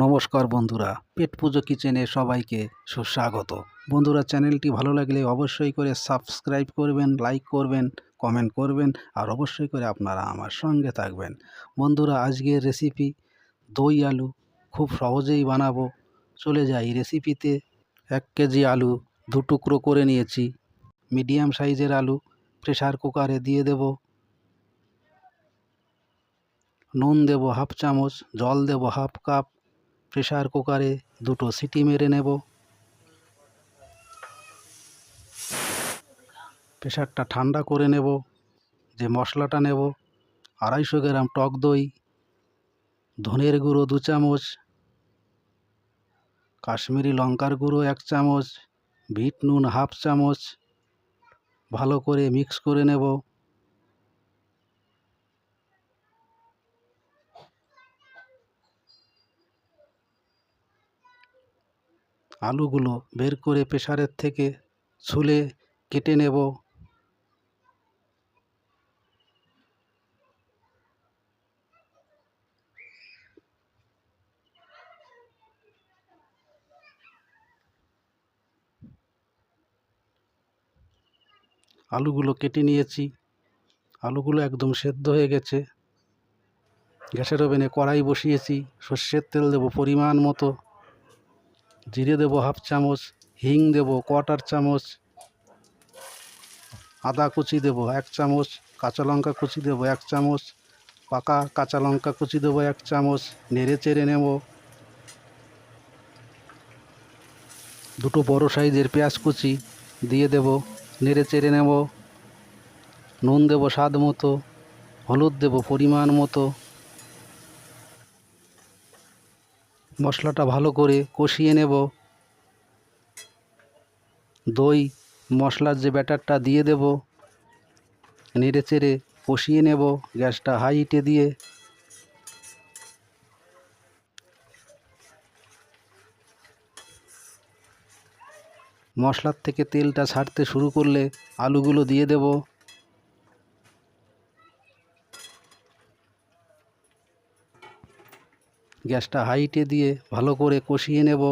নমস্কার বন্ধুরা, পেট পুজো কিচেনে সবাইকে সুস্বাগত। বন্ধুরা, চ্যানেলটি ভালো লাগলে অবশ্যই করে সাবস্ক্রাইব করবেন, লাইক করবেন, কমেন্ট করবেন আর অবশ্যই করে আপনারা আমার সঙ্গে থাকবেন। বন্ধুরা, আজকের রেসিপি দই আলু খুব সহজেই বানাবো। চলে যাই রেসিপিতে। 1 কেজি আলু 2 টুকরো করে নিয়েছি। মিডিয়াম সাইজের আলু প্রেসার কুকারে দিয়ে দেব। নুন দেব হাফ চামচ, জল দেব হাফ কাপ। প্রেসার কুকারে 2টো সিটি মেরে নেব। প্রেসারটা ঠান্ডা করে নেব। যে মশলাটা নেব, 250 গ্রাম টক দই, ধনের গুঁড়ো 2 চামচ, কাশ্মীরি লঙ্কার গুঁড়ো 1 চামচ, বিট নুন হাফ চামচ। ভালো করে মিক্স করে নেব। আলুগুলো বের করে প্রেসারের থেকে ছুলে কেটে নেব। আলুগুলো কেটে নিয়েছি। আলুগুলো একদম সেদ্ধ হয়ে গেছে। গ্যাসের ওভেনে কড়াই বসিয়েছি। সর্ষের তেল দেব পরিমাণ মতো, জিরে দেব হাফ চামচ, হিং দেব 1/4 চামচ, আদা কুচি দেব 1 চামচ, কাঁচা লঙ্কা কুচি দেব 1 চামচ, পাকা কাঁচা লঙ্কা কুচি দেব 1 চামচ। নেড়ে চেড়ে নেব। 2টো বড় সাইজের পেঁয়াজ কুচি দিয়ে দেব। নেড়ে চেড়ে নেব। নুন দেব স্বাদ মতো, হলুদ দেব পরিমাণ মতো। মশলাটা ভালো করে কষিয়ে নেব। দই মশলার যে ব্যাটারটা দিয়ে দেব। নেড়ে চেড়ে কষিয়ে নেব গ্যাসটা হাই হিটে দিয়ে। মশলার থেকে তেলটা ছাড়তে শুরু করলে আলুগুলো দিয়ে দেব। গ্যাসটা হাই হিটে দিয়ে ভালো করে কষিয়ে নেব।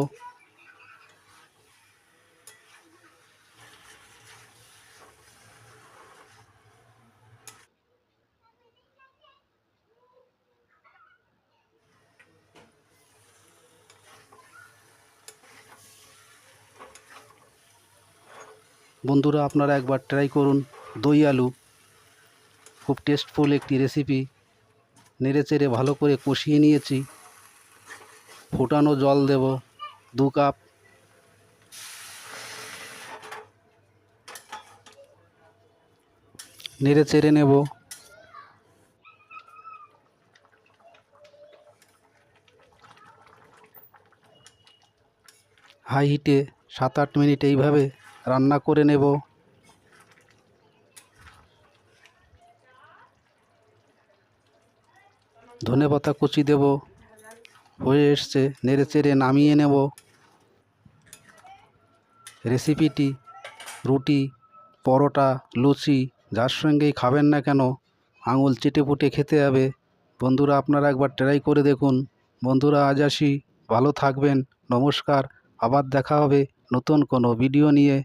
বন্ধুরা, আপনারা একবার ট্রাই করুন। দই আলু খুব টেস্টফুল একটি রেসিপি। নেড়ে চেড়ে ভালো করে কষিয়ে নিয়েছি। ফোটানো জল দেব 2 কাপ। নেড়ে চেড়ে নেব। হাই হিটে 7-8 মিনিট এইভাবে রান্না করে নেব। ধনেপাতা কুচি দেব। হয়ে এসছে, নেড়ে চেড়ে নামিয়ে নেব। রেসিপিটি রুটি, পরোটা, লুচি যার সঙ্গেই খাবেন না কেন আঙুল চেটেপুটে খেতে হবে। বন্ধুরা, আপনারা একবার ট্রাই করে দেখুন। বন্ধুরা, আজ আসি, ভালো থাকবেন। নমস্কার। আবার দেখা হবে নতুন কোনো ভিডিও নিয়ে।